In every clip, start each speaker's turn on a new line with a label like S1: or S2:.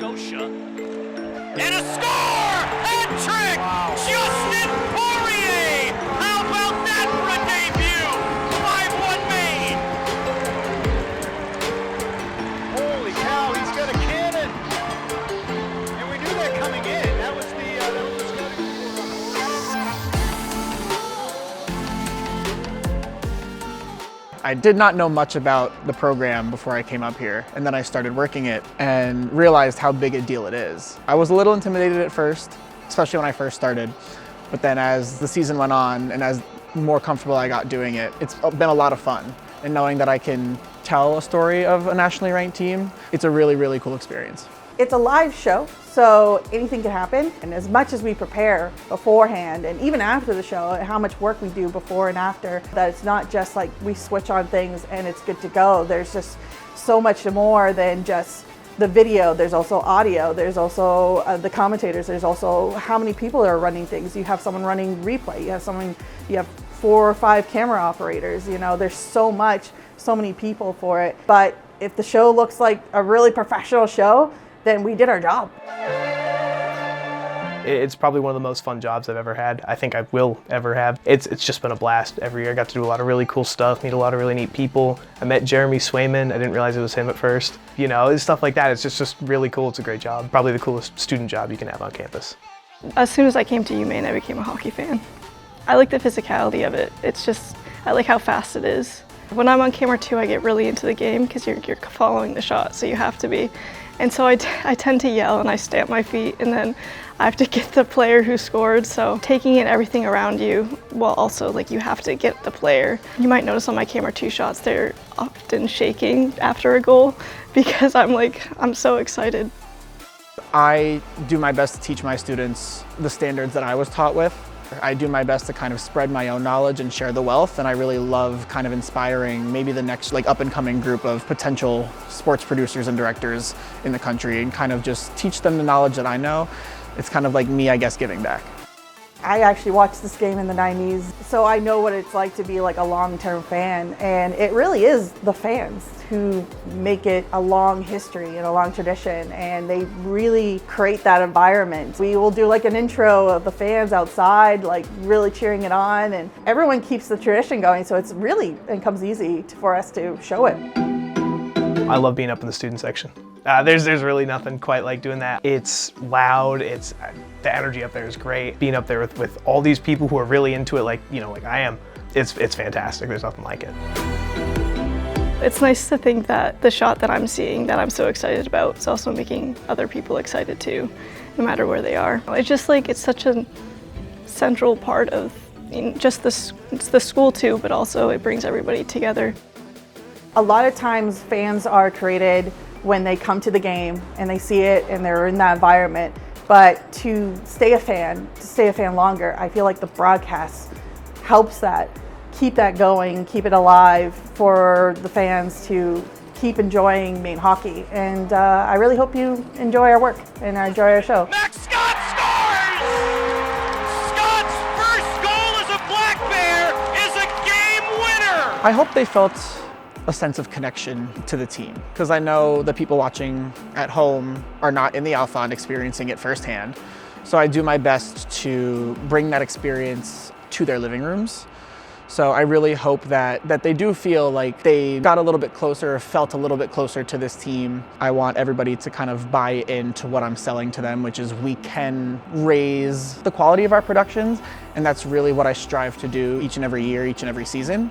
S1: Scotia. And a score! Hat-trick! Wow. Justin Poirier! How about that for a debut? 5-1 Maine!
S2: Holy cow, he's got a cannon! And we knew that coming in. That was the
S3: I did not know much about the program before I came up here, and then I started working it and realized how big a deal it is. I was a little intimidated at first, especially when I first started, but then as the season went on and as more comfortable I got doing it, it's been a lot of fun. And knowing that I can tell a story of a nationally ranked team, it's a really, really cool experience.
S4: It's a live show, so anything can happen. And as much as we prepare beforehand and even after the show, how much work we do before and after, that it's not just like we switch on things and it's good to go. There's just so much more than just the video. There's also audio, there's also the commentators, there's also how many people are running things. You have someone running replay, you have 4 or 5 camera operators, you know, there's so many people for it. But if the show looks like a really professional show, then we did our job.
S5: It's probably one of the most fun jobs I've ever had. I think I will ever have. It's just been a blast every year. I got to do a lot of really cool stuff, meet a lot of really neat people. I met Jeremy Swayman. I didn't realize it was him at first. You know, it's stuff like that. It's just really cool. It's a great job. Probably the coolest student job you can have on campus.
S6: As soon as I came to Maine, I became a hockey fan. I like the physicality of it. I like how fast it is. When I'm on camera too, I get really into the game because you're following the shot, so you have to be. And so I tend to yell and I stamp my feet, and then I have to get the player who scored. So taking in everything around you, while also like you have to get the player. You might notice on my camera 2 shots, they're often shaking after a goal because I'm so excited.
S3: I do my best to teach my students the standards that I was taught with. I do my best to kind of spread my own knowledge and share the wealth, and I really love kind of inspiring maybe the next like up and coming group of potential sports producers and directors in the country and kind of just teach them the knowledge that I know. It's kind of like me, I guess, giving back.
S4: I actually watched this game in the 90s, so I know what it's like to be like a long-term fan, and it really is the fans who make it a long history and a long tradition, and they really create that environment. We will do like an intro of the fans outside, like really cheering it on, and everyone keeps the tradition going, so it comes easy for us to show it.
S5: I love being up in the student section. There's really nothing quite like doing that. It's loud, the energy up there is great. Being up there with all these people who are really into it like I am, it's fantastic. There's nothing like it.
S6: It's nice to think that the shot that I'm seeing that I'm so excited about is also making other people excited too, no matter where they are. It's just like, it's such a central part of just the school too, but also it brings everybody together.
S4: A lot of times fans are created when they come to the game and they see it and they're in that environment. But to stay a fan longer, I feel like the broadcast helps that, keep that going, keep it alive for the fans to keep enjoying Maine hockey. And I really hope you enjoy our work and enjoy our show.
S1: Max Scott scores! Scott's first goal as a Black Bear is a game winner!
S3: I hope they felt a sense of connection to the team, because I know the people watching at home are not in the Alfond experiencing it firsthand. So I do my best to bring that experience to their living rooms. So I really hope that they do feel like they got a little bit closer, felt a little bit closer to this team. I want everybody to kind of buy into what I'm selling to them, which is we can raise the quality of our productions, and that's really what I strive to do each and every year, each and every season.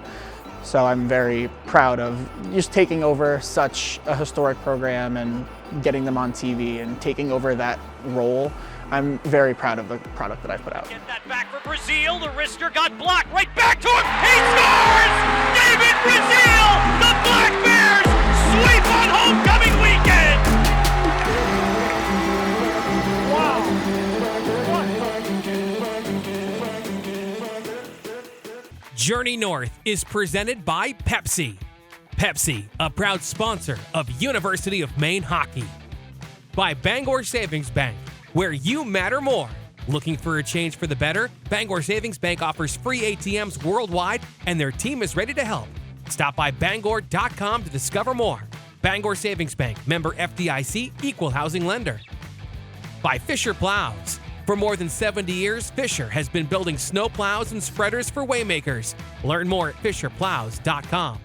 S3: So I'm very proud of just taking over such a historic program and getting them on TV and taking over that role. I'm very proud of the product that I put out.
S1: Get that back for Brazil. The wrister got blocked. Right back to him. He scores! David Brazil! The Black Bears sweep on homecoming weekend! Journey North is presented by Pepsi. Pepsi, a proud sponsor of University of Maine hockey. By Bangor Savings Bank, where you matter more. Looking for a change for the better? Bangor Savings Bank offers free ATMs worldwide, and their team is ready to help. Stop by Bangor.com to discover more. Bangor Savings Bank, member FDIC, equal housing lender. By Fisher Plows. For more than 70 years, Fisher has been building snow plows and spreaders for waymakers. Learn more at fisherplows.com.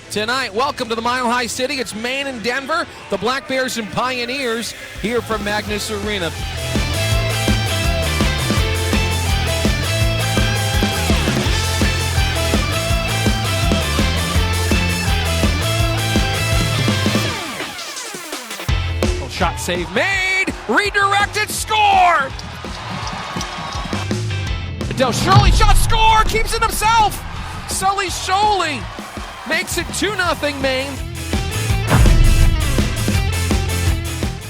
S1: Tonight, welcome to the Mile High City. It's Maine and Denver, the Black Bears and Pioneers here from Magnus Arena. Shot save made, redirected, score! Del Shirley shot, score, keeps it himself! Sully Sholey makes it 2-0 Maine.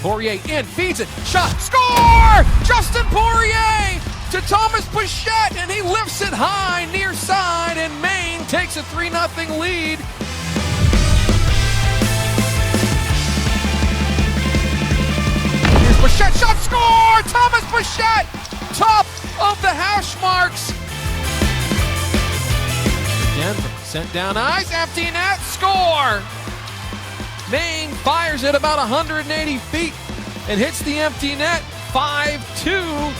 S1: Poirier in, feeds it, shot, score! Justin Poirier to Thomas Bichette, and he lifts it high near side, and Maine takes a 3-0 lead. Bichette shot, score! Thomas Bichette, top of the hash marks. Denver sent down ice, empty net, score! Maine fires it about 180 feet and hits the empty net, 5-2.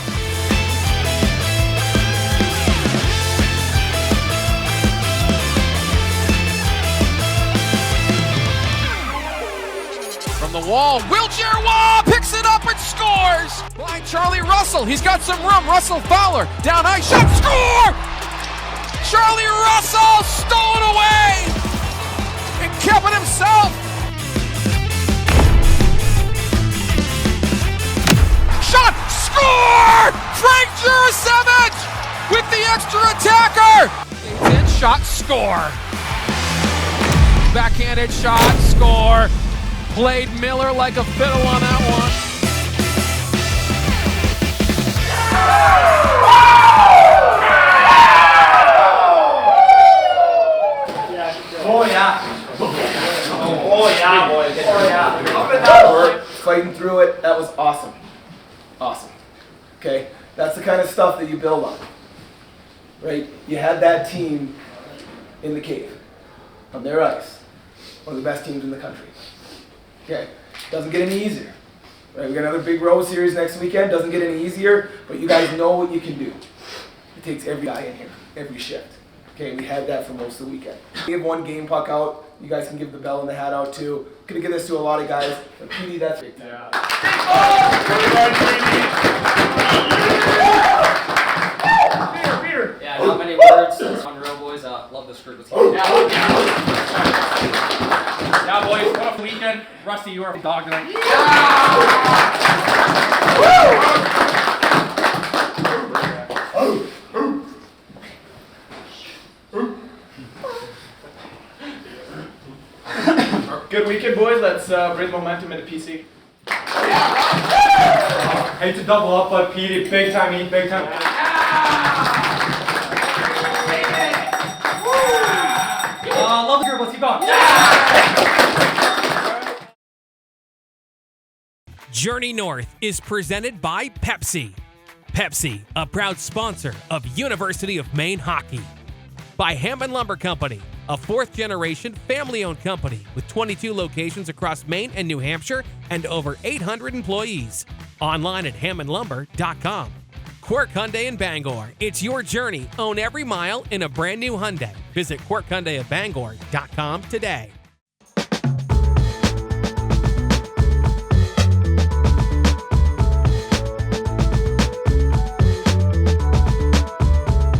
S1: From the wall, wheelchair wall, picks it up and scores! By Charlie Russell, he's got some room. Russell Fowler, down ice, shot, score! Charlie Russell stolen away and kept it himself. Shot, score! Frank Jurasevich with the extra attacker. Then shot, score. Backhanded shot, score. Played Miller like a fiddle on that one.
S7: Oh yeah. Oh yeah, boys. Oh yeah. Up and down.
S8: Fighting through it, that was awesome. Awesome. Okay? That's the kind of stuff that you build on. Right? You had that team in the cave, on their ice. One of the best teams in the country. Okay? Doesn't get any easier. Right? We got another big road series next weekend. Doesn't get any easier, but you guys know what you can do. It takes every guy in here, every shift. Okay, we had that for most of the weekend. We have one game puck out. You guys can give the bell and the hat out too. Gonna get this to a lot of guys. But PD, that's big time.
S7: Peter. Yeah, not many words. On road, boys. Love this group.
S9: Yeah, boys. What a weekend. Rusty, you are a dog tonight.
S2: Good weekend, boys. Let's bring momentum into PC.
S9: Hate to double up, but Pete, big time eat, big time. Love the group. Let's keep going.
S1: Journey North is presented by Pepsi. Pepsi, a proud sponsor of University of Maine hockey. By Hammond Lumber Company, a fourth-generation family-owned company with 22 locations across Maine and New Hampshire and over 800 employees. Online at hammondlumber.com. Quirk Hyundai in Bangor. It's your journey. Own every mile in a brand new Hyundai. Visit quirkhyundaibangor.com today.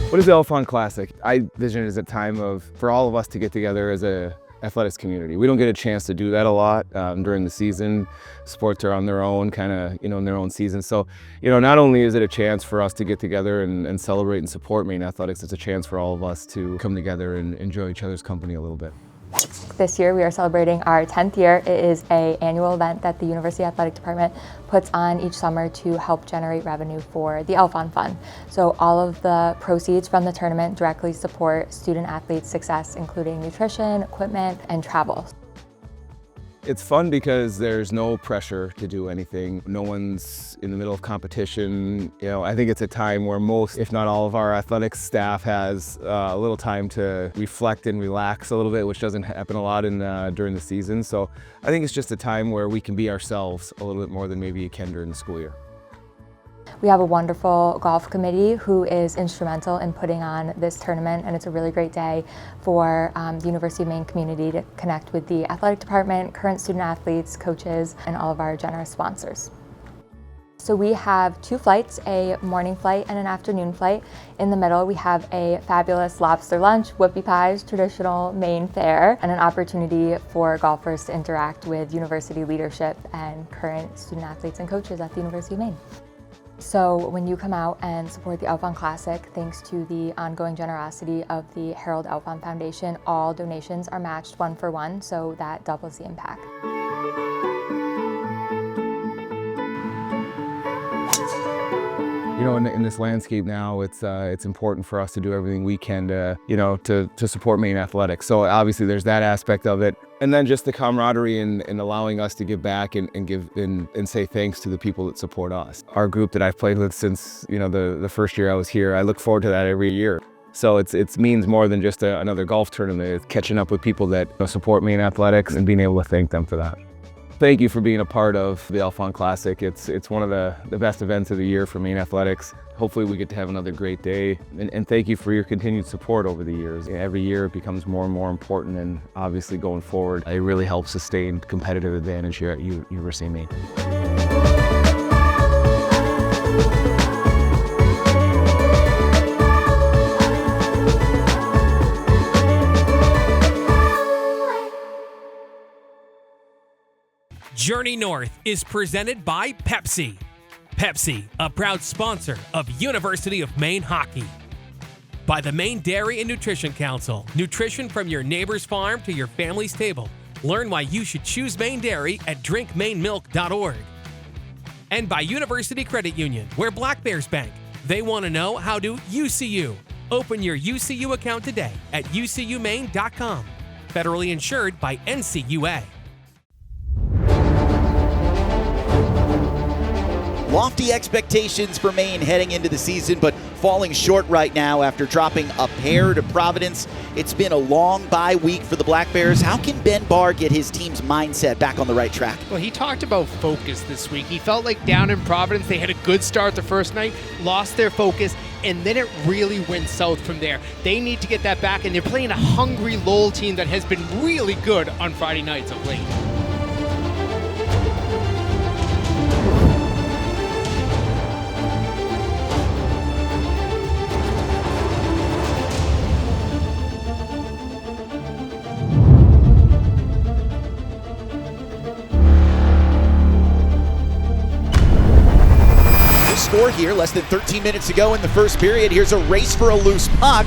S10: What is the Alfond Classic? I vision it as a time for all of us to get together as a athletics community. We don't get a chance to do that a lot during the season. Sports are on their own, kind of, in their own season. So, not only is it a chance for us to get together and celebrate and support Maine athletics, it's a chance for all of us to come together and enjoy each other's company a little bit.
S11: This year we are celebrating our 10th year. It is an annual event that the University Athletic Department puts on each summer to help generate revenue for the Alfond Fund. So all of the proceeds from the tournament directly support student athletes' success, including nutrition, equipment, and travel.
S10: It's fun because there's no pressure to do anything. No one's in the middle of competition. You know, I think it's a time where most, if not all of our athletics staff has a little time to reflect and relax a little bit, which doesn't happen a lot during the season. So I think it's just a time where we can be ourselves a little bit more than maybe you can during the school year.
S11: We have a wonderful golf committee who is instrumental in putting on this tournament, and it's a really great day for the University of Maine community to connect with the athletic department, current student athletes, coaches, and all of our generous sponsors. So we have 2 flights, a morning flight and an afternoon flight. In the middle, we have a fabulous lobster lunch, whoopie pies, traditional Maine fare, and an opportunity for golfers to interact with university leadership and current student athletes and coaches at the University of Maine. So when you come out and support the Alfond Classic, thanks to the ongoing generosity of the Harold Alfond Foundation, all donations are matched 1 for 1, so that doubles the impact.
S10: You know, in this landscape now, it's important for us to do everything we can to support Maine athletics. So obviously there's that aspect of it. And then just the camaraderie and allowing us to give back and give and say thanks to the people that support us. Our group that I've played with since, you know, the first year I was here, I look forward to that every year. So it means more than just another golf tournament. It's catching up with people that support Maine athletics and being able to thank them for that. Thank you for being a part of the Alfond Classic. It's one of the best events of the year for Maine athletics. Hopefully we get to have another great day. And thank you for your continued support over the years. Every year it becomes more and more important, and obviously going forward, it really helps sustain competitive advantage here at University of Maine.
S1: Journey North is presented by Pepsi. Pepsi, a proud sponsor of University of Maine hockey. By the Maine Dairy and Nutrition Council, nutrition from your neighbor's farm to your family's table. Learn why you should choose Maine Dairy at drinkmainmilk.org. And by University Credit Union, where Black Bears bank. They want to know, how do UCU? Open your UCU account today at ucumaine.com. Federally insured by NCUA.
S12: Lofty expectations for Maine heading into the season, but falling short right now after dropping a pair to Providence. It's been a long bye week for the Black Bears. How can Ben Barr get his team's mindset back on the right track?
S13: Well, he talked about focus this week. He felt like down in Providence, they had a good start the first night, lost their focus, and then it really went south from there. They need to get that back, and they're playing a hungry Lowell team that has been really good on Friday nights of late.
S12: Score here, less than 13 minutes to go in the first period. Here's a race for a loose puck.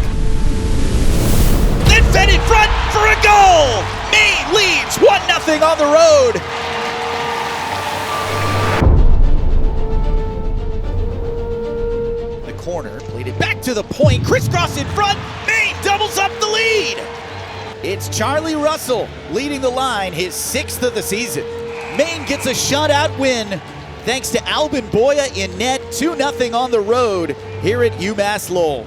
S12: Then fed in front for a goal! Maine leads 1-0 on the road. The corner, played it back to the point, crisscross in front, Maine doubles up the lead! It's Charlie Russell leading the line, his 6th of the season. Maine gets a shutout win thanks to Albin Boya in net, 2-0 on the road here at UMass Lowell.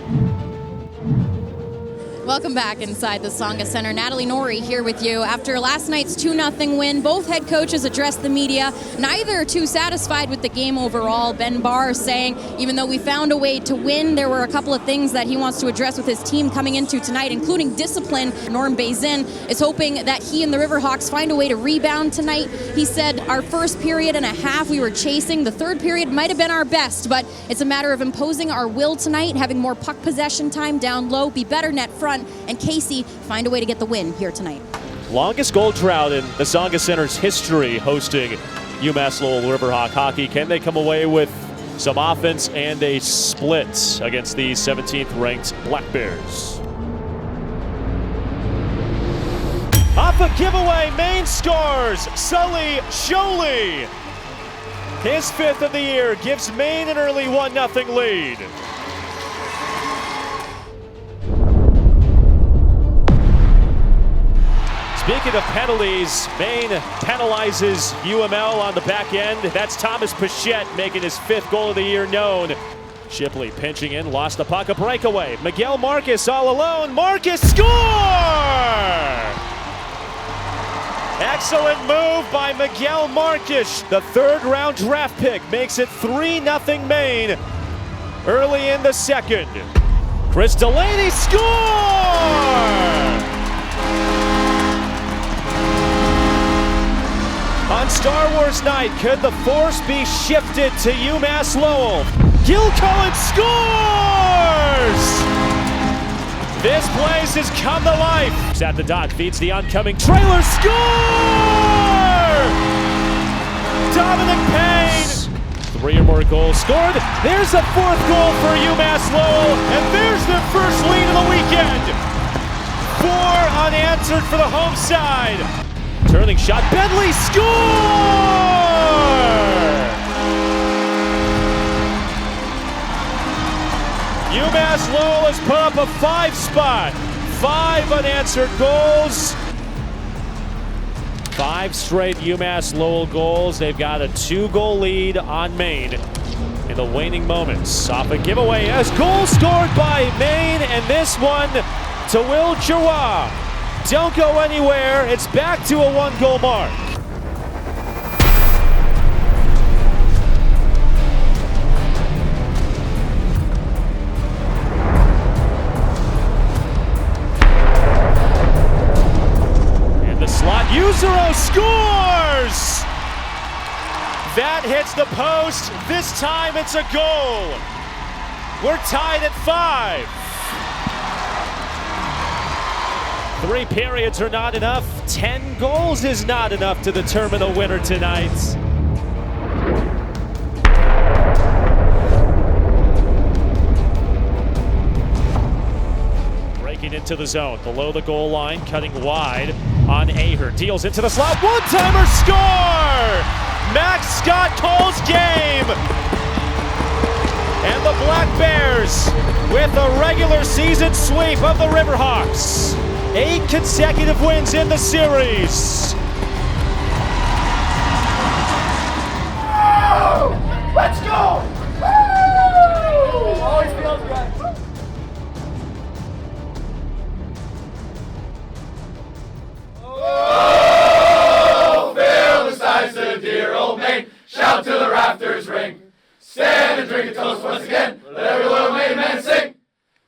S14: Welcome back inside the Tsonga Center. Natalie Norrie here with you. After last night's 2-0 win, both head coaches addressed the media. Neither are too satisfied with the game overall. Ben Barr saying, even though we found a way to win, there were a couple of things that he wants to address with his team coming into tonight, including discipline. Norm Bazin is hoping that he and the Riverhawks find a way to rebound tonight. He said our first period and a half we were chasing. The third period might have been our best, but it's a matter of imposing our will tonight, having more puck possession time down low, be better net front, and Casey find a way to get the win here tonight.
S15: Longest goal drought in the Tsonga Center's history hosting UMass Lowell Riverhawk hockey. Can they come away with some offense and a split against the 17th ranked Black Bears? Off a giveaway, Maine scores. Sully Sholey, his 5th of the year, gives Maine an early 1-0 lead. Speaking of penalties, Maine penalizes UML on the back end. That's Thomas Pichette making his 5th goal of the year known. Shipley pinching in, lost the puck, a breakaway. Miguel Marcus all alone. Marcus score! Excellent move by Miguel Marcus. The 3rd-round draft pick makes it 3-0 Maine early in the 2nd. Chris Delaney score! On Star Wars night, could the force be shifted to UMass Lowell? Gil Cullen scores! This place has come to life. He's at the dot, feeds the oncoming trailer, score! Dominic Payne! 3 or more goals scored. There's a 4th goal for UMass Lowell, and there's their first lead of the weekend. 4 unanswered for the home side. Turning shot, Bentley score! UMass Lowell has put up a 5 spot. 5 unanswered goals. 5 straight UMass Lowell goals. They've got a 2-goal lead on Maine in the waning moments. Off a giveaway as goal scored by Maine, and this one to Will Giroir. Don't go anywhere. It's back to a 1-goal mark. In the slot, Yuzuro scores! That hits the post. This time it's a goal. We're tied at 5. 3 periods are not enough. 10 goals is not enough to determine the winner tonight. Breaking into the zone, below the goal line, cutting wide on Aher. Deals into the slot, one-timer score! Max Scott calls game! And the Black Bears with a regular season sweep of the Riverhawks. 8 consecutive wins in the series.
S7: Oh, let's go! Woo! Always feels good. Oh, fill the sides to dear old Maine. Shout till the rafters ring. Stand and drink a toast once again. Let every little Maine man sing.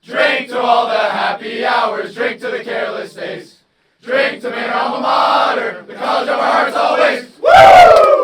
S7: Drink to all the happy hours, drink to the careless days. Drink to Maine, our alma mater, the college of our hearts always. Woo!